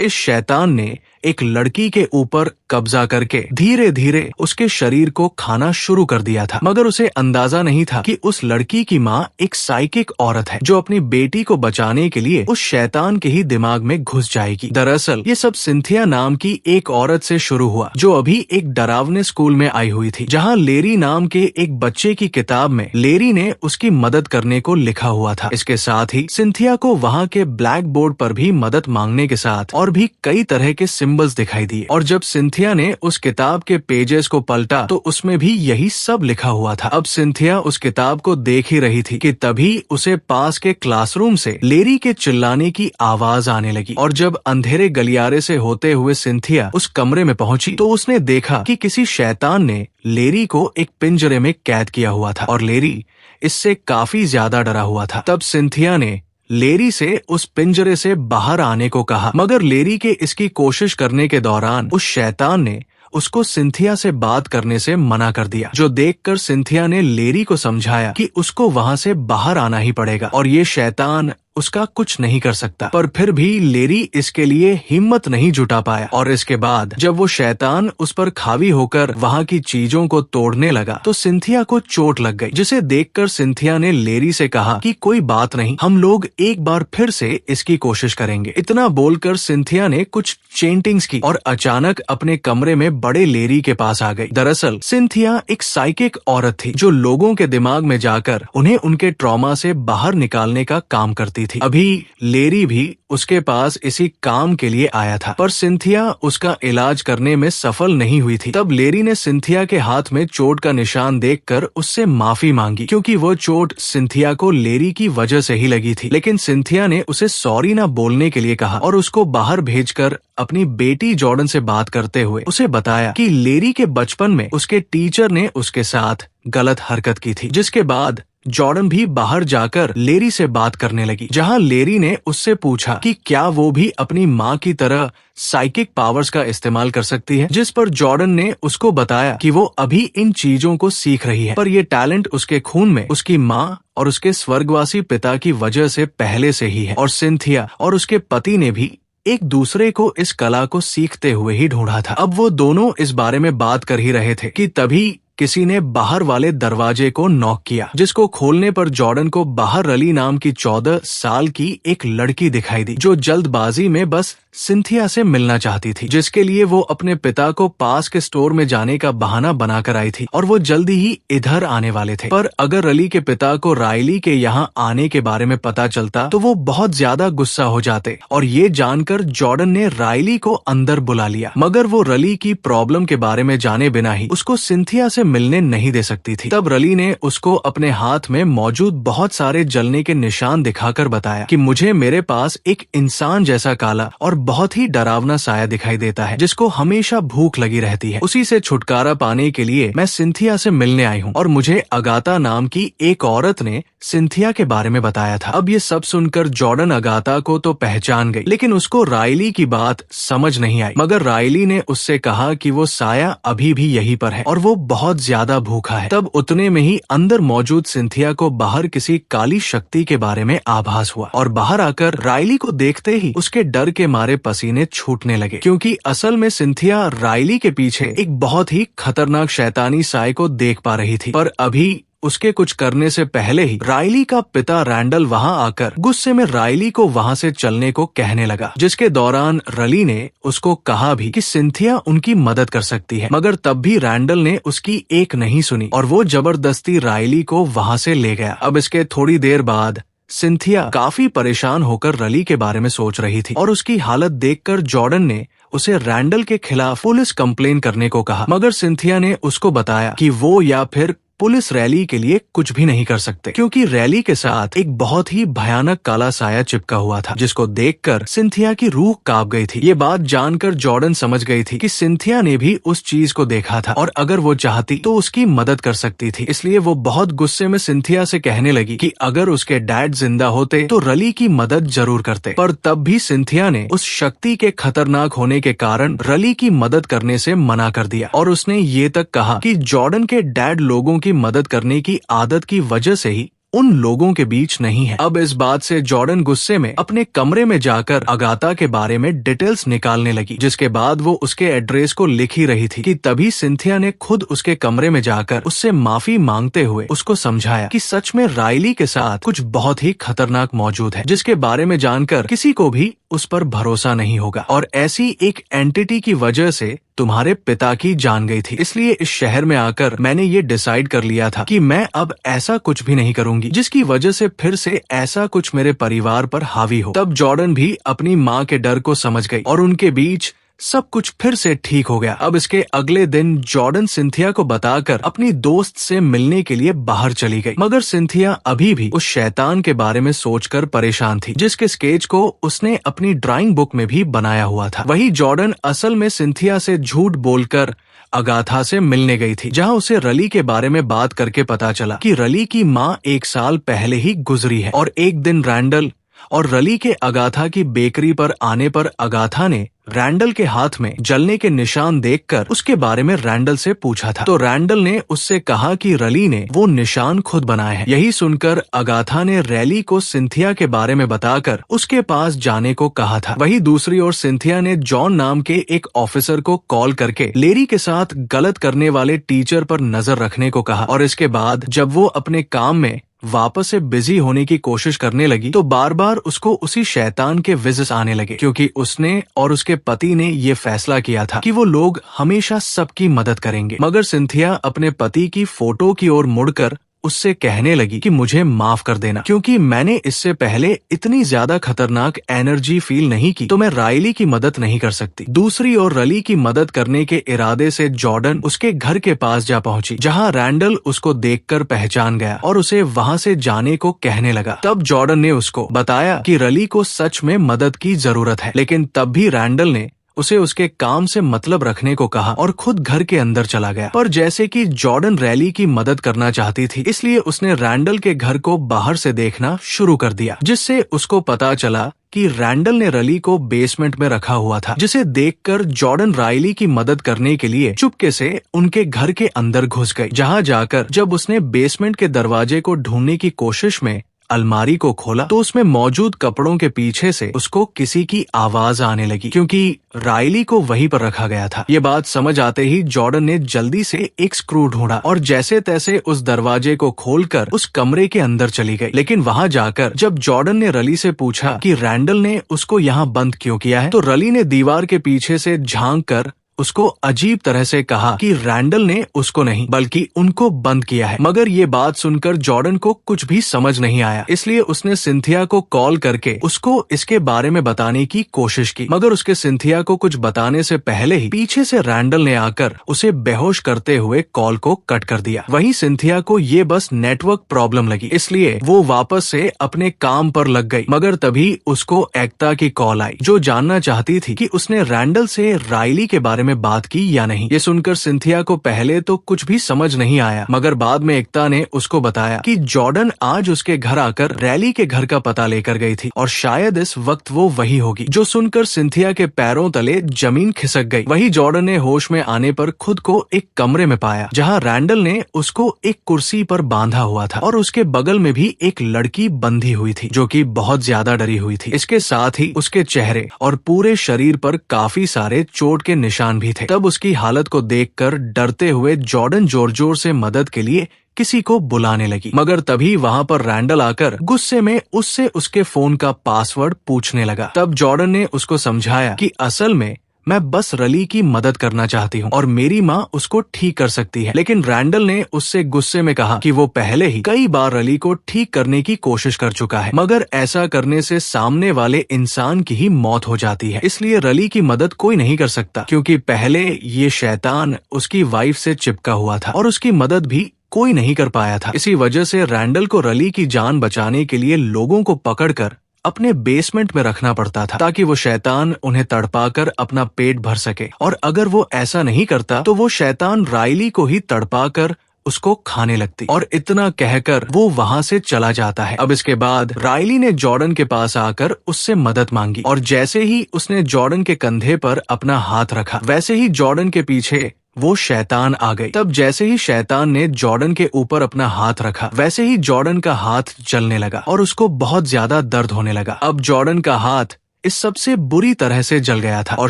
इस शैतान ने एक लड़की के ऊपर कब्जा करके धीरे धीरे उसके शरीर को खाना शुरू कर दिया था, मगर उसे अंदाजा नहीं था कि उस लड़की की माँ एक साइकिक औरत है जो अपनी बेटी को बचाने के लिए उस शैतान के ही दिमाग में घुस जाएगी। दरअसल ये सब सिंथिया नाम की एक औरत से शुरू हुआ जो अभी एक डरावने स्कूल में आई हुई थी, जहाँ लेरी नाम के एक बच्चे की किताब में लेरी ने उसकी मदद करने को लिखा हुआ था। इसके साथ ही सिंथिया को वहाँ के ब्लैक बोर्ड पर भी मदद मांगने के साथ और भी कई तरह के सिंबल्स दिखाई दिए, और जब सिंथिया ने उस किताब के पेजेस को पलटा तो उसमें भी यही सब लिखा हुआ था। अब सिंथिया उस किताब को देख ही रही थी कि तभी उसे पास के क्लासरूम से लेरी के चिल्लाने की आवाज आने लगी, और जब अंधेरे गलियारे से होते हुए सिंथिया उस कमरे में पहुंची तो उसने देखा कि किसी शैतान ने लेरी को एक पिंजरे में कैद किया हुआ था और लेरी इससे काफी ज्यादा डरा हुआ था। तब सिंथिया ने लेरी से उस पिंजरे से बाहर आने को कहा, मगर लेरी के इसकी कोशिश करने के दौरान उस शैतान ने उसको सिंथिया से बात करने से मना कर दिया, जो देखकर सिंथिया ने लेरी को समझाया कि उसको वहाँ से बाहर आना ही पड़ेगा और ये शैतान उसका कुछ नहीं कर सकता। पर फिर भी लेरी इसके लिए हिम्मत नहीं जुटा पाया, और इसके बाद जब वो शैतान उस पर हावी होकर वहाँ की चीजों को तोड़ने लगा तो सिंथिया को चोट लग गई, जिसे देखकर सिंथिया ने लेरी से कहा कि कोई बात नहीं, हम लोग एक बार फिर से इसकी कोशिश करेंगे। इतना बोलकर सिंथिया ने कुछ चेंटिंग्स की और अचानक अपने कमरे में बड़े लेरी के पास आ गई। दरअसल सिंथिया एक साइकिक औरत थी जो लोगों के दिमाग में जाकर उन्हें उनके ट्रॉमा से बाहर निकालने का काम करती थी। अभी लेरी भी उसके पास इसी काम के लिए आया था, पर सिंथिया उसका इलाज करने में सफल नहीं हुई थी। तब लेरी ने सिंथिया के हाथ में चोट का निशान देखकर उससे माफी मांगी, क्योंकि वो चोट सिंथिया को लेरी की वजह से ही लगी थी। लेकिन सिंथिया ने उसे सॉरी ना बोलने के लिए कहा और उसको बाहर भेजकर अपनी बेटी जॉर्डन से बात करते हुए उसे बताया कि लेरी के बचपन में उसके टीचर ने उसके साथ गलत हरकत की थी, जिसके बाद जॉर्डन भी बाहर जाकर लेरी से बात करने लगी, जहां लेरी ने उससे पूछा कि क्या वो भी अपनी माँ की तरह साइकिक पावर्स का इस्तेमाल कर सकती है, जिस पर जॉर्डन ने उसको बताया कि वो अभी इन चीजों को सीख रही है, पर ये टैलेंट उसके खून में उसकी माँ और उसके स्वर्गवासी पिता की वजह से पहले से ही है, और सिंथिया और उसके पति ने भी एक दूसरे को इस कला को सीखते हुए ही ढूंढा था। अब वो दोनों इस बारे में बात कर ही रहे थे कि तभी किसी ने बाहर वाले दरवाजे को नॉक किया, जिसको खोलने पर जॉर्डन को बाहर रली नाम की 14 साल की एक लड़की दिखाई दी, जो जल्दबाजी में बस सिंथिया से मिलना चाहती थी, जिसके लिए वो अपने पिता को पास के स्टोर में जाने का बहाना बनाकर आई थी और वो जल्दी ही इधर आने वाले थे। पर अगर रली के पिता को रायली के यहाँ आने के बारे में पता चलता तो वो बहुत ज्यादा गुस्सा हो जाते, और ये जानकर जॉर्डन ने रायली को अंदर बुला लिया, मगर वो रली की प्रॉब्लम के बारे में जाने बिना ही उसको सिंथिया से मिलने नहीं दे सकती थी। तब रली ने उसको अपने हाथ में मौजूद बहुत सारे जलने के निशान दिखाकर बताया कि मुझे मेरे पास एक इंसान जैसा काला और बहुत ही डरावना साया दिखाई देता है, जिसको हमेशा भूख लगी रहती है। उसी से छुटकारा पाने के लिए मैं सिंथिया से मिलने आई हूँ, और मुझे अगाता नाम की एक औरत ने सिंथिया के बारे में बताया था। अब ये सब सुनकर जॉर्डन अगाता को तो पहचान गई, लेकिन उसको रायली की बात समझ नहीं आई, मगर रायली ने उससे कहा कि वो साया अभी भी यहीं पर है और वो बहुत ज्यादा भूखा है। तब उतने में ही अंदर मौजूद सिंथिया को बाहर किसी काली शक्ति के बारे में आभास हुआ, और बाहर आकर रायली को देखते ही उसके डर के मारे पसीने छूटने लगे, क्योंकि असल में सिंथिया रायली के पीछे एक बहुत ही खतरनाक शैतानी साय को देख पा रही थी। पर अभी उसके कुछ करने से पहले ही रायली का पिता रैंडल वहां आकर गुस्से में रायली को वहां से चलने को कहने लगा, जिसके दौरान रली ने उसको कहा भी कि सिंथिया उनकी मदद कर सकती है, मगर तब भी रैंडल ने उसकी एक नहीं सुनी और वो जबरदस्ती रायली को वहां से ले गया। अब इसके थोड़ी देर बाद सिंथिया काफी परेशान होकर रली के बारे में सोच रही थी, और उसकी हालत देखकर जॉर्डन ने उसे रैंडल के खिलाफ पुलिस कंप्लेन करने को कहा, मगर सिंथिया ने उसको बताया कि वो या फिर पुलिस रैली के लिए कुछ भी नहीं कर सकते, क्योंकि रैली के साथ एक बहुत ही भयानक काला साया चिपका हुआ था, जिसको देखकर सिंथिया की रूह कांप गई थी। ये बात जानकर जॉर्डन समझ गई थी कि सिंथिया ने भी उस चीज को देखा था, और अगर वो चाहती तो उसकी मदद कर सकती थी। इसलिए वो बहुत गुस्से में सिंथिया से कहने लगी कि अगर उसके डैड जिंदा होते तो रली की मदद जरूर करते। पर तब भी सिंथिया ने उस शक्ति के खतरनाक होने के कारण रली की मदद करने से मना कर दिया, और उसने ये तक कहा कि जॉर्डन के डैड लोगों की मदद करने की आदत की वजह से ही उन लोगों के बीच नहीं है। अब इस बात से जॉर्डन गुस्से में अपने कमरे में जाकर अगाथा के बारे में डिटेल्स निकालने लगी, जिसके बाद वो उसके एड्रेस को लिख ही रही थी कि तभी सिंथिया ने खुद उसके कमरे में जाकर उससे माफी मांगते हुए उसको समझाया कि सच में राइली के साथ कुछ बहुत ही खतरनाक मौजूद है, जिसके बारे में जानकर किसी को भी उस पर भरोसा नहीं होगा। और ऐसी एक एंटिटी की वजह से तुम्हारे पिता की जान गई थी, इसलिए इस शहर में आकर मैंने ये डिसाइड कर लिया था कि मैं अब ऐसा कुछ भी नहीं करूंगी जिसकी वजह से फिर से ऐसा कुछ मेरे परिवार पर हावी हो। तब जॉर्डन भी अपनी माँ के डर को समझ गई और उनके बीच सब कुछ फिर से ठीक हो गया। अब इसके अगले दिन जॉर्डन सिंथिया को बताकर अपनी दोस्त से मिलने के लिए बाहर चली गई, मगर सिंथिया अभी भी उस शैतान के बारे में सोचकर परेशान थी, जिसके स्केच को उसने अपनी ड्राइंग बुक में भी बनाया हुआ था। वही जॉर्डन असल में सिंथिया से झूठ बोलकर अगाथा से मिलने गई थी, जहां उसे रली के बारे में बात करके पता चला कि रली की माँ 1 साल पहले ही गुजरी है। और एक दिन रैंडल और रली के अगाथा की बेकरी पर आने पर अगाथा ने रैंडल के हाथ में जलने के निशान देखकर उसके बारे में रैंडल से पूछा था, तो रैंडल ने उससे कहा कि रली ने वो निशान खुद बनाए हैं। यही सुनकर अगाथा ने रैली को सिंथिया के बारे में बताकर उसके पास जाने को कहा था। वही दूसरी ओर सिंथिया ने जॉन नाम के एक ऑफिसर को कॉल करके लेरी के साथ गलत करने वाले टीचर पर नजर रखने को कहा। और इसके बाद जब वो अपने काम में वापस से बिजी होने की कोशिश करने लगी तो बार बार उसको उसी शैतान के विजिट्स आने लगे, क्योंकि उसने और उसके पति ने ये फैसला किया था कि वो लोग हमेशा सबकी मदद करेंगे। मगर सिंथिया अपने पति की फोटो की ओर मुड़कर उससे कहने लगी कि मुझे माफ कर देना, क्योंकि मैंने इससे पहले इतनी ज्यादा खतरनाक एनर्जी फील नहीं की, तो मैं राइली की मदद नहीं कर सकती। दूसरी ओर रली की मदद करने के इरादे से जॉर्डन उसके घर के पास जा पहुंची, जहां रैंडल उसको देखकर पहचान गया और उसे वहां से जाने को कहने लगा। तब जॉर्डन ने उसको बताया कि रली को सच में मदद की जरूरत है, लेकिन तब भी रैंडल ने उसे उसके काम से मतलब रखने को कहा और खुद घर के अंदर चला गया। पर जैसे कि जॉर्डन रैली की मदद करना चाहती थी, इसलिए उसने रैंडल के घर को बाहर से देखना शुरू कर दिया, जिससे उसको पता चला कि रैंडल ने रली को बेसमेंट में रखा हुआ था, जिसे देखकर जॉर्डन राइली की मदद करने के लिए चुपके से उनके घर के अंदर घुस गई, जहां जाकर जब उसने बेसमेंट के दरवाजे को ढूंढने की कोशिश में अलमारी को खोला तो उसमें मौजूद कपड़ों के पीछे से उसको किसी की आवाज आने लगी, क्योंकि राइली को वहीं पर रखा गया था। ये बात समझ आते ही जॉर्डन ने जल्दी से एक स्क्रू ढूंढा और जैसे तैसे उस दरवाजे को खोलकर उस कमरे के अंदर चली गई। लेकिन वहां जाकर जब जॉर्डन ने रली से पूछा कि रैंडल ने उसको यहाँ बंद क्यों किया है, तो रली ने दीवार के पीछे से झांक कर उसको अजीब तरह से कहा कि रैंडल ने उसको नहीं बल्कि उनको बंद किया है। मगर ये बात सुनकर जॉर्डन को कुछ भी समझ नहीं आया, इसलिए उसने सिंथिया को कॉल करके उसको इसके बारे में बताने की कोशिश की। मगर उसके सिंथिया को कुछ बताने से पहले ही पीछे से रैंडल ने आकर उसे बेहोश करते हुए कॉल को कट कर दिया। वहीं सिंथिया को ये बस नेटवर्क प्रॉब्लम लगी, इसलिए वो वापस से अपने काम पर लग गई। मगर तभी उसको एकता की कॉल आई, जो जानना चाहती थी कि उसने रैंडल से राइली के बारे में बात की या नहीं। ये सुनकर सिंथिया को पहले तो कुछ भी समझ नहीं आया, मगर बाद में एकता ने उसको बताया कि जॉर्डन आज उसके घर आकर रैली के घर का पता लेकर गई थी और शायद इस वक्त वो वही होगी। जो सुनकर सिंथिया के पैरों तले जमीन खिसक गई। वही जॉर्डन ने होश में आने पर खुद को एक कमरे में पाया, जहां रैंडल ने उसको एक कुर्सी पर बांधा हुआ था और उसके बगल में भी एक लड़की बंधी हुई थी, जो कि बहुत ज्यादा डरी हुई थी। इसके साथ ही उसके चेहरे और पूरे शरीर पर काफी सारे चोट के निशान भी थे। तब उसकी हालत को देखकर डरते हुए जॉर्डन जोर जोर से मदद के लिए किसी को बुलाने लगी, मगर तभी वहां पर रैंडल आकर गुस्से में उससे उसके फोन का पासवर्ड पूछने लगा। तब जॉर्डन ने उसको समझाया कि असल में मैं बस रली की मदद करना चाहती हूँ और मेरी माँ उसको ठीक कर सकती है। लेकिन रैंडल ने उससे गुस्से में कहा कि वो पहले ही कई बार रली को ठीक करने की कोशिश कर चुका है, मगर ऐसा करने से सामने वाले इंसान की ही मौत हो जाती है, इसलिए रली की मदद कोई नहीं कर सकता, क्योंकि पहले ये शैतान उसकी वाइफ से चिपका हुआ था और उसकी मदद भी कोई नहीं कर पाया था। इसी वजह से रैंडल को रली की जान बचाने के लिए लोगों को पकड़कर अपने बेसमेंट में रखना पड़ता था, ताकि वो शैतान उन्हें तड़पाकर अपना पेट भर सके। और अगर वो ऐसा नहीं करता तो वो शैतान राइली को ही तड़पाकर उसको खाने लगती। और इतना कहकर वो वहां से चला जाता है। अब इसके बाद राइली ने जॉर्डन के पास आकर उससे मदद मांगी और जैसे ही उसने जॉर्डन के कंधे पर अपना हाथ रखा, वैसे ही जॉर्डन के पीछे वो शैतान आ गई। तब जैसे ही शैतान ने जॉर्डन के ऊपर अपना हाथ रखा, वैसे ही जॉर्डन का हाथ जलने लगा और उसको बहुत ज्यादा दर्द होने लगा। अब जॉर्डन का हाथ इस सबसे बुरी तरह से जल गया था और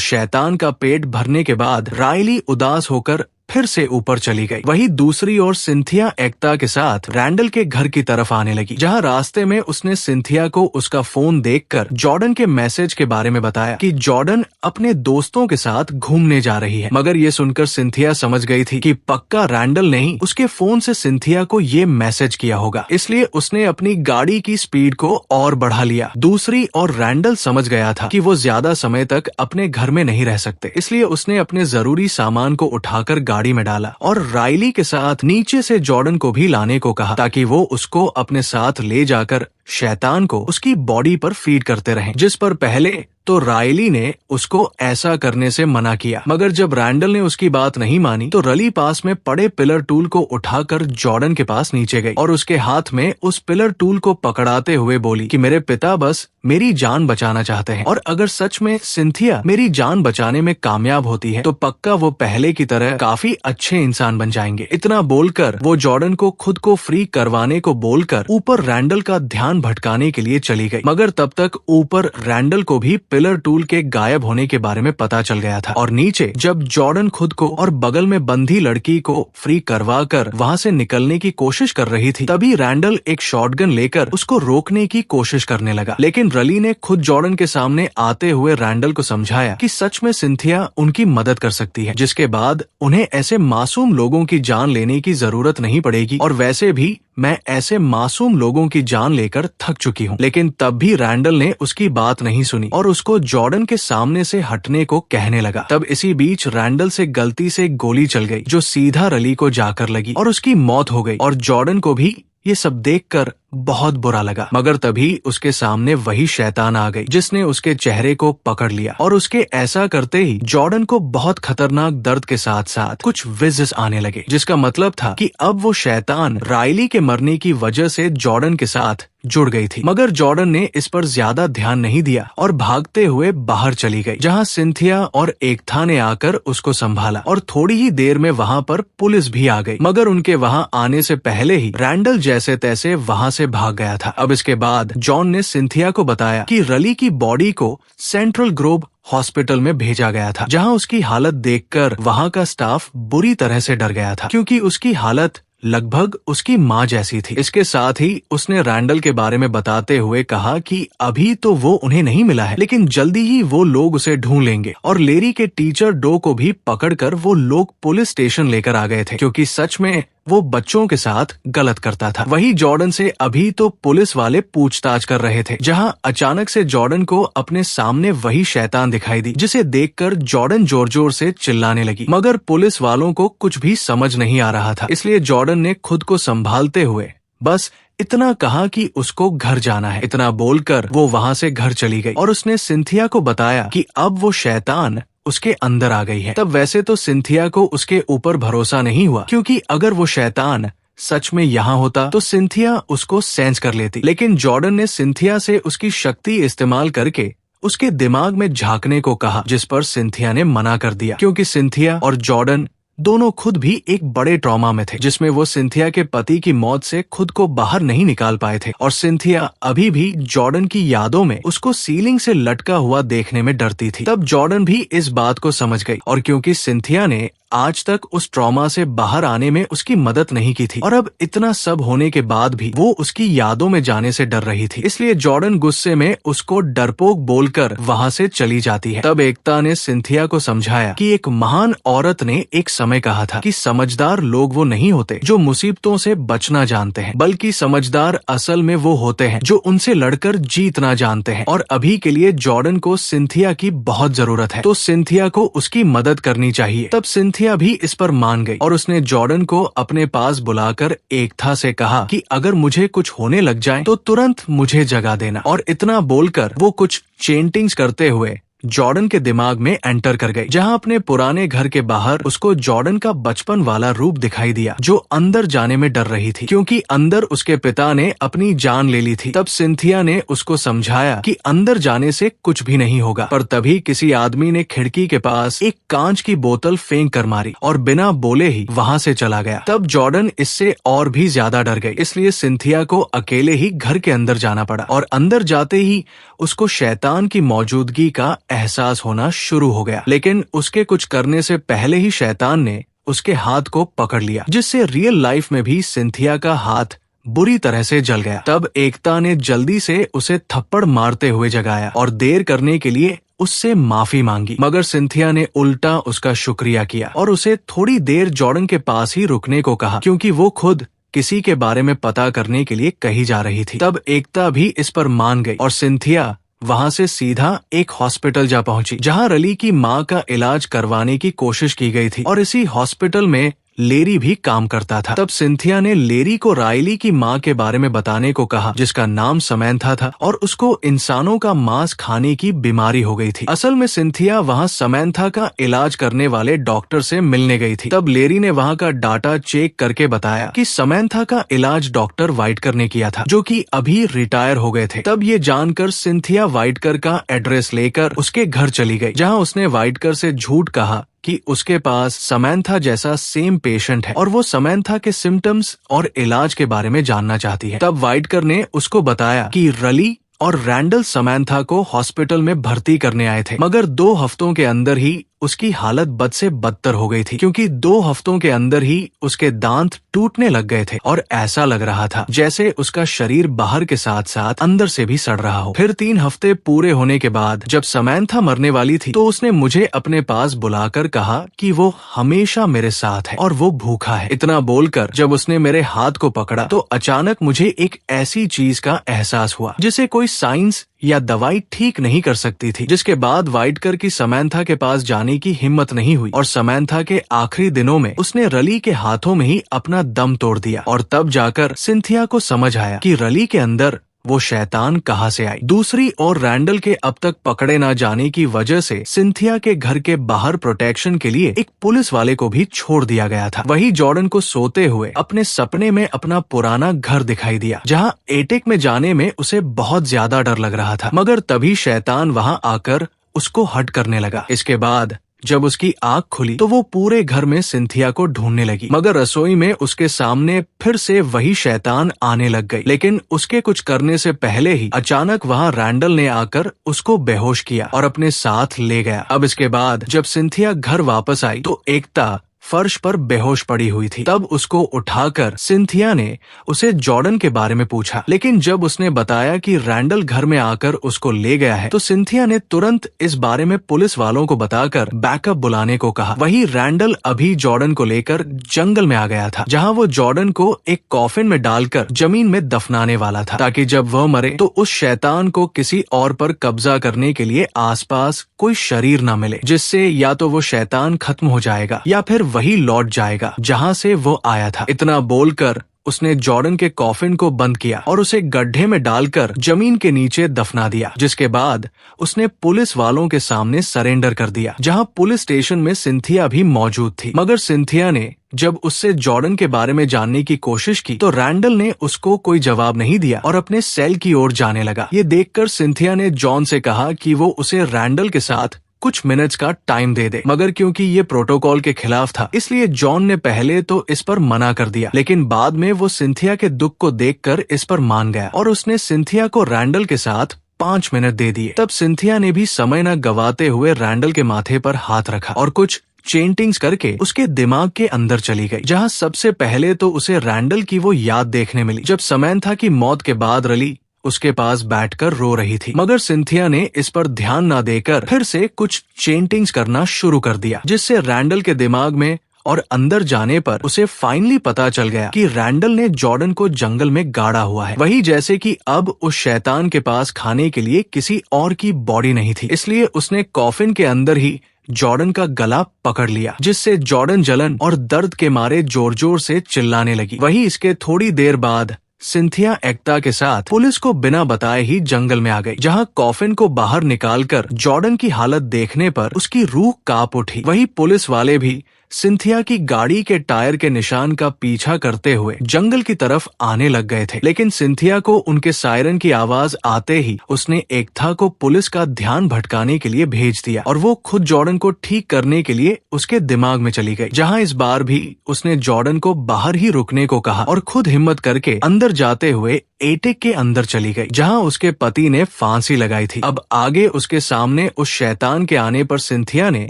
शैतान का पेट भरने के बाद राइली उदास होकर फिर से ऊपर चली गई। वही दूसरी ओर सिंथिया एकता के साथ रैंडल के घर की तरफ आने लगी, जहां रास्ते में उसने सिंथिया को उसका फोन देखकर जॉर्डन के मैसेज के बारे में बताया कि जॉर्डन अपने दोस्तों के साथ घूमने जा रही है। मगर ये सुनकर सिंथिया समझ गई थी कि पक्का रैंडल ने ही उसके फोन से सिंथिया को ये मैसेज किया होगा, इसलिए उसने अपनी गाड़ी की स्पीड को और बढ़ा लिया। दूसरी ओर रैंडल समझ गया था कि वो ज्यादा समय तक अपने घर में नहीं रह सकते, इसलिए उसने अपने जरूरी सामान को उठाकर गाड़ी में डाला और राइली के साथ नीचे से जॉर्डन को भी लाने को कहा, ताकि वो उसको अपने साथ ले जाकर शैतान को उसकी बॉडी पर फीड करते रहें। जिस पर पहले तो राइली ने उसको ऐसा करने से मना किया, मगर जब रैंडल ने उसकी बात नहीं मानी तो रली पास में पड़े पिलर टूल को उठाकर जॉर्डन के पास नीचे गई और उसके हाथ में उस पिलर टूल को पकड़ाते हुए बोली कि मेरे पिता बस मेरी जान बचाना चाहते हैं और अगर सच में सिंथिया मेरी जान बचाने में कामयाब होती है तो पक्का वो पहले की तरह काफी अच्छे इंसान बन जाएंगे। इतना बोलकर वो जॉर्डन को खुद को फ्री करवाने को बोलकर ऊपर रैंडल का ध्यान भटकाने के लिए चली गई, मगर तब तक ऊपर रैंडल को भी पिलर टूल के गायब होने के बारे में पता चल गया था और नीचे जब जॉर्डन खुद को और बगल में बंधी लड़की को फ्री करवा कर वहाँ से निकलने की कोशिश कर रही थी, तभी रैंडल एक शॉटगन लेकर उसको रोकने की कोशिश करने लगा। लेकिन रली ने खुद जॉर्डन के सामने आते हुए रैंडल को समझाया कि सच में सिंथिया उनकी मदद कर सकती है, जिसके बाद उन्हें ऐसे मासूम लोगों की जान लेने की जरूरत नहीं पड़ेगी और वैसे भी मैं ऐसे मासूम लोगों की जान लेकर थक चुकी हूँ। लेकिन तब भी रैंडल ने उसकी बात नहीं सुनी और उसको जॉर्डन के सामने से हटने को कहने लगा। तब इसी बीच रैंडल से गलती से गोली चल गई जो सीधा रली को जाकर लगी और उसकी मौत हो गई और जॉर्डन को भी ये सब देखकर बहुत बुरा लगा। मगर तभी उसके सामने वही शैतान आ गई जिसने उसके चेहरे को पकड़ लिया और उसके ऐसा करते ही जॉर्डन को बहुत खतरनाक दर्द के साथ साथ कुछ विज़िस आने लगे, जिसका मतलब था कि अब वो शैतान राइली के मरने की वजह से जॉर्डन के साथ जुड़ गई थी। मगर जॉर्डन ने इस पर ज्यादा ध्यान नहीं दिया और भागते हुए बाहर चली गई, जहां सिंथिया और एकता ने आकर उसको संभाला और थोड़ी ही देर में वहां पर पुलिस भी आ गई। मगर उनके वहां आने से पहले ही रैंडल जैसे तैसे वहां से भाग गया था। अब इसके बाद जॉन ने सिंथिया को बताया कि रली की बॉडी को सेंट्रल ग्रोव हॉस्पिटल में भेजा गया था, जहां उसकी हालत देखकर वहां का स्टाफ बुरी तरह से डर गया था, क्योंकि उसकी हालत लगभग उसकी माँ जैसी थी। इसके साथ ही उसने रैंडल के बारे में बताते हुए कहा कि अभी तो वो उन्हें नहीं मिला है, लेकिन जल्दी ही वो लोग उसे ढूंढ लेंगे और लेरी के टीचर डो को भी पकड़कर वो लोग पुलिस स्टेशन लेकर आ गए थे, क्योंकि सच में वो बच्चों के साथ गलत करता था। वही जॉर्डन से अभी तो पुलिस वाले पूछताछ कर रहे थे, जहां अचानक से जॉर्डन को अपने सामने वही शैतान दिखाई दी, जिसे देखकर जॉर्डन जोर जोर से चिल्लाने लगी। मगर पुलिस वालों को कुछ भी समझ नहीं आ रहा था, इसलिए जॉर्डन ने खुद को संभालते हुए बस इतना कहा कि उसको घर जाना है। इतना बोलकर वो वहां से घर चली गई और उसने सिंथिया को बताया कि अब वो शैतान उसके अंदर आ गई है। तब वैसे तो सिंथिया को उसके ऊपर भरोसा नहीं हुआ, क्योंकि अगर वो शैतान सच में यहाँ होता तो सिंथिया उसको सेंस कर लेती। लेकिन जॉर्डन ने सिंथिया से उसकी शक्ति इस्तेमाल करके उसके दिमाग में झांकने को कहा, जिस पर सिंथिया ने मना कर दिया, क्योंकि सिंथिया और जॉर्डन दोनों खुद भी एक बड़े ट्रॉमा में थे, जिसमें वो सिंथिया के पति की मौत से खुद को बाहर नहीं निकाल पाए थे और सिंथिया अभी भी जॉर्डन की यादों में उसको सीलिंग से लटका हुआ देखने में डरती थी। तब जॉर्डन भी इस बात को समझ गई और क्योंकि सिंथिया ने आज तक उस ट्रॉमा से बाहर आने में उसकी मदद नहीं की थी और अब इतना सब होने के बाद भी वो उसकी यादों में जाने से डर रही थी, इसलिए जॉर्डन गुस्से में उसको डरपोक बोलकर वहां से चली जाती है। तब एकता ने सिंथिया को समझाया कि एक महान औरत ने एक समय कहा था कि समझदार लोग वो नहीं होते जो मुसीबतों से बचना जानते हैं, बल्कि समझदार असल में वो होते हैं जो उनसे लड़कर जीतना जानते हैं। और अभी के लिए जॉर्डन को सिंथिया की बहुत जरूरत है, तो सिंथिया को उसकी मदद करनी चाहिए। तब सिंथिया भी इस पर मान गई और उसने जॉर्डन को अपने पास बुलाकर एकता से कहा कि अगर मुझे कुछ होने लग जाए तो तुरंत मुझे जगा देना। और इतना बोलकर वो कुछ चेंटिंग्स करते हुए जॉर्डन के दिमाग में एंटर कर गई, जहां अपने पुराने घर के बाहर उसको जॉर्डन का बचपन वाला रूप दिखाई दिया, जो अंदर जाने में डर रही थी क्योंकि अंदर उसके पिता ने अपनी जान ले ली थी। तब सिंथिया ने उसको समझाया कि अंदर जाने से कुछ भी नहीं होगा, पर तभी किसी आदमी ने खिड़की के पास एक कांच की बोतल फेंक कर मारी और बिना बोले ही वहां से चला गया। तब जॉर्डन इससे और भी ज्यादा डर गई, इसलिए सिंथिया को अकेले ही घर के अंदर जाना पड़ा और अंदर जाते ही उसको शैतान की मौजूदगी का एहसास होना शुरू हो गया। लेकिन उसके कुछ करने से पहले ही शैतान ने उसके हाथ को पकड़ लिया, जिससे रियल लाइफ में भी सिंथिया का हाथ बुरी तरह से जल गया। तब एकता ने जल्दी से उसे थप्पड़ मारते हुए जगाया और देर करने के लिए उससे माफी मांगी, मगर सिंथिया ने उल्टा उसका शुक्रिया किया और उसे थोड़ी देर जॉर्डन के पास ही रुकने को कहा, क्योंकि वो खुद किसी के बारे में पता करने के लिए कही जा रही थी। तब एकता भी इस पर मान गई और सिंथिया वहां से सीधा एक हॉस्पिटल जा पहुंची, जहां रली की मां का इलाज करवाने की कोशिश की गई थी और इसी हॉस्पिटल में लेरी भी काम करता था। तब सिंथिया ने लेरी को रायली की मां के बारे में बताने को कहा, जिसका नाम समैंथा था और उसको इंसानों का मांस खाने की बीमारी हो गई थी। असल में सिंथिया वहां समैंथा का इलाज करने वाले डॉक्टर से मिलने गई थी। तब लेरी ने वहां का डाटा चेक करके बताया कि समैंथा का इलाज डॉक्टर वाइटकर ने किया था, जो कि अभी रिटायर हो गए थे। तब ये जानकर सिंथिया वाइटकर का एड्रेस लेकर उसके घर चली गई, जहाँ उसने वाइटकर से झूठ कहा कि उसके पास समैंथा जैसा सेम पेशेंट है और वो समैंथा के सिम्टम्स और इलाज के बारे में जानना चाहती है। तब वाइटकर ने उसको बताया कि रली और रैंडल समैंथा को हॉस्पिटल में भर्ती करने आए थे, मगर 2 हफ्तों के अंदर ही उसकी हालत बद से बदतर हो गई थी, क्योंकि 2 हफ्तों के अंदर ही उसके दांत टूटने लग गए थे और ऐसा लग रहा था जैसे उसका शरीर बाहर के साथ साथ अंदर से भी सड़ रहा हो। फिर 3 हफ्ते पूरे होने के बाद जब समैंथा मरने वाली थी, तो उसने मुझे अपने पास बुलाकर कहा कि वो हमेशा मेरे साथ है और वो भूखा है। इतना बोलकर जब उसने मेरे हाथ को पकड़ा तो अचानक मुझे एक ऐसी चीज का एहसास हुआ जिसे कोई साइंस या दवाई ठीक नहीं कर सकती थी, जिसके बाद वाइटकर की समैंथा के पास जाने की हिम्मत नहीं हुई और समैंथा के आखिरी दिनों में उसने रली के हाथों में ही अपना दम तोड़ दिया। और तब जाकर सिंथिया को समझ आया कि रली के अंदर वो शैतान कहाँ से आई। दूसरी ओर रैंडल के अब तक पकड़े ना जाने की वजह से सिंथिया के घर के बाहर प्रोटेक्शन के लिए एक पुलिस वाले को भी छोड़ दिया गया था। वही जॉर्डन को सोते हुए अपने सपने में अपना पुराना घर दिखाई दिया, जहाँ एटिक में जाने में उसे बहुत ज्यादा डर लग रहा था, मगर तभी शैतान वहाँ आकर उसको हट करने लगा। इसके बाद जब उसकी आँख खुली तो वो पूरे घर में सिंथिया को ढूंढने लगी, मगर रसोई में उसके सामने फिर से वही शैतान आने लग गई। लेकिन उसके कुछ करने से पहले ही अचानक वहाँ रैंडल ने आकर उसको बेहोश किया और अपने साथ ले गया। अब इसके बाद जब सिंथिया घर वापस आई तो एकता फर्श पर बेहोश पड़ी हुई थी। तब उसको उठाकर सिंथिया ने उसे जॉर्डन के बारे में पूछा, लेकिन जब उसने बताया कि रैंडल घर में आकर उसको ले गया है, तो सिंथिया ने तुरंत इस बारे में पुलिस वालों को बताकर बैकअप बुलाने को कहा। वही रैंडल अभी जॉर्डन को लेकर जंगल में आ गया था, जहाँ वो जॉर्डन को एक कॉफिन में डालकर जमीन में दफनाने वाला था, ताकि जब वह मरे तो उस शैतान को किसी और पर कब्जा करने के लिए आसपास कोई शरीर न मिले, जिससे या तो वो शैतान खत्म हो जाएगा या फिर वही लौट जाएगा जहां से वो आया था। इतना बोलकर उसने जॉर्डन के कॉफिन को बंद किया और उसे गड्ढे में डालकर जमीन के नीचे दफना दिया, जिसके बाद उसने पुलिस वालों के सामने सरेंडर कर दिया, जहां पुलिस स्टेशन में सिंथिया भी मौजूद थी। मगर सिंथिया ने जब उससे जॉर्डन के बारे में जानने की कोशिश की तो रैंडल ने उसको कोई जवाब नहीं दिया और अपने सेल की ओर जाने लगा। ये देखकर सिंथिया ने जॉन से कहा कि वो उसे रैंडल के साथ कुछ मिनट्स का टाइम दे दे, मगर क्योंकि ये प्रोटोकॉल के खिलाफ था, इसलिए जॉन ने पहले तो इस पर मना कर दिया, लेकिन बाद में वो सिंथिया के दुख को देखकर इस पर मान गया और उसने सिंथिया को रैंडल के साथ 5 मिनट दे दिए। तब सिंथिया ने भी समय न गवाते हुए रैंडल के माथे पर हाथ रखा और कुछ चेंटिंग्स करके उसके दिमाग के अंदर चली गई, जहाँ सबसे पहले तो उसे रैंडल की वो याद देखने मिली जब समैंथा की मौत के बाद रली उसके पास बैठकर रो रही थी। मगर सिंथिया ने इस पर ध्यान न देकर फिर से कुछ चेंटिंग्स करना शुरू कर दिया, जिससे रैंडल के दिमाग में और अंदर जाने पर उसे फाइनली पता चल गया कि रैंडल ने जॉर्डन को जंगल में गाड़ा हुआ है। वही जैसे कि अब उस शैतान के पास खाने के लिए किसी और की बॉडी नहीं थी, इसलिए उसने कॉफिन के अंदर ही जॉर्डन का गला पकड़ लिया, जिससे जॉर्डन जलन और दर्द के मारे जोर जोर से चिल्लाने लगी। वही इसके थोड़ी देर बाद सिंथिया एकता के साथ पुलिस को बिना बताए ही जंगल में आ गई, जहां कॉफिन को बाहर निकालकर जॉर्डन की हालत देखने पर उसकी रूह कांप उठी। वहीं पुलिस वाले भी सिंथिया की गाड़ी के टायर के निशान का पीछा करते हुए जंगल की तरफ आने लग गए थे, लेकिन सिंथिया को उनके सायरन की आवाज आते ही उसने एकता को पुलिस का ध्यान भटकाने के लिए भेज दिया और वो खुद जॉर्डन को ठीक करने के लिए उसके दिमाग में चली गई, जहां इस बार भी उसने जॉर्डन को बाहर ही रुकने को कहा और खुद हिम्मत करके अंदर जाते हुए एटिक के अंदर चली गई, जहां उसके पति ने फांसी लगाई थी। अब आगे उसके सामने उस शैतान के आने पर सिंथिया ने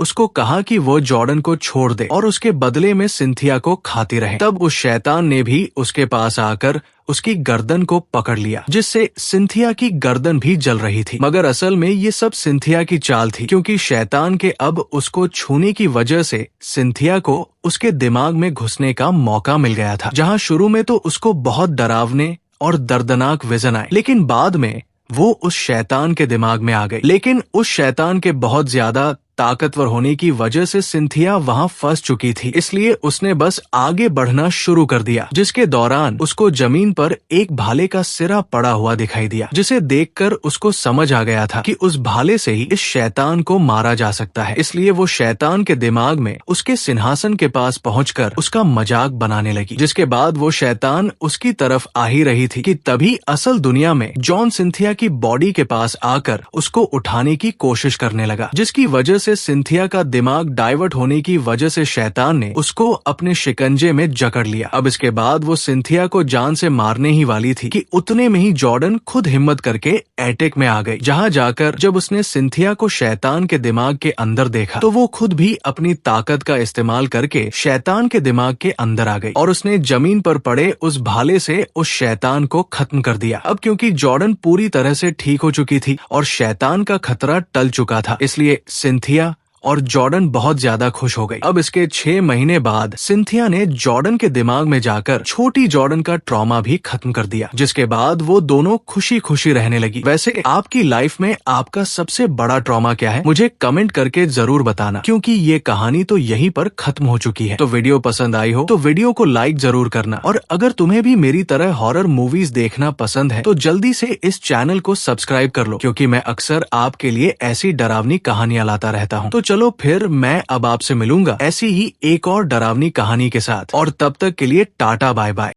उसको कहा कि वो जॉर्डन को छोड़ दे और उसके बदले में सिंथिया को खाती रहे। तब उस शैतान ने भी उसके पास आकर उसकी गर्दन को पकड़ लिया, जिससे सिंथिया की गर्दन भी जल रही थी। मगर असल में ये सब सिंथिया की चाल थी, क्योंकि शैतान के अब उसको छूने की वजह से सिंथिया को उसके दिमाग में घुसने का मौका मिल गया था, जहां शुरू में तो उसको बहुत डरावने और दर्दनाक विजन आए, लेकिन बाद में वो उस शैतान के दिमाग में आ गई। लेकिन उस शैतान के बहुत ज्यादा ताकतवर होने की वजह से सिंथिया वहां फंस चुकी थी, इसलिए उसने बस आगे बढ़ना शुरू कर दिया, जिसके दौरान उसको जमीन पर एक भाले का सिरा पड़ा हुआ दिखाई दिया, जिसे देखकर उसको समझ आ गया था कि उस भाले से ही इस शैतान को मारा जा सकता है। इसलिए वो शैतान के दिमाग में उसके सिंहासन के पास पहुंचकर उसका मजाक बनाने लगी, जिसके बाद वो शैतान उसकी तरफ आ ही रही थी कि तभी असल दुनिया में जॉन सिंथिया की बॉडी के पास आकर उसको उठाने की कोशिश करने लगा, जिसकी वजह से सिंथिया का दिमाग डाइवर्ट होने की वजह से शैतान ने उसको अपने शिकंजे में जकड़ लिया। अब इसके बाद वो सिंथिया को जान से मारने ही वाली थी कि उतने में ही जॉर्डन खुद हिम्मत करके एटिक में आ गई, जहां जाकर जब उसने सिंथिया को शैतान के दिमाग के अंदर देखा तो वो खुद भी अपनी ताकत का इस्तेमाल करके शैतान के दिमाग के अंदर आ गई और उसने जमीन पर पड़े उस भाले से उस शैतान को खत्म कर दिया। अब क्योंकि जॉर्डन पूरी तरह से ठीक हो चुकी थी और शैतान का खतरा टल चुका था, इसलिए सिंथिया और जॉर्डन बहुत ज्यादा खुश हो गई। अब इसके 6 महीने बाद सिंथिया ने जॉर्डन के दिमाग में जाकर छोटी जॉर्डन का ट्रॉमा भी खत्म कर दिया, जिसके बाद वो दोनों खुशी खुशी रहने लगी। वैसे आपकी लाइफ में आपका सबसे बड़ा ट्रॉमा क्या है, मुझे कमेंट करके जरूर बताना, क्योंकि ये कहानी तो यहीं पर खत्म हो चुकी है। तो वीडियो पसंद आई हो तो वीडियो को लाइक जरूर करना, और अगर तुम्हें भी मेरी तरह हॉरर मूवीज देखना पसंद है तो जल्दी से इस चैनल को सब्सक्राइब कर लो, क्योंकि मैं अक्सर आपके लिए ऐसी डरावनी कहानियां लाता रहता हूँ। तो चलो फिर मैं अब आपसे मिलूंगा ऐसी ही एक और डरावनी कहानी के साथ, और तब तक के लिए टाटा बाय बाय।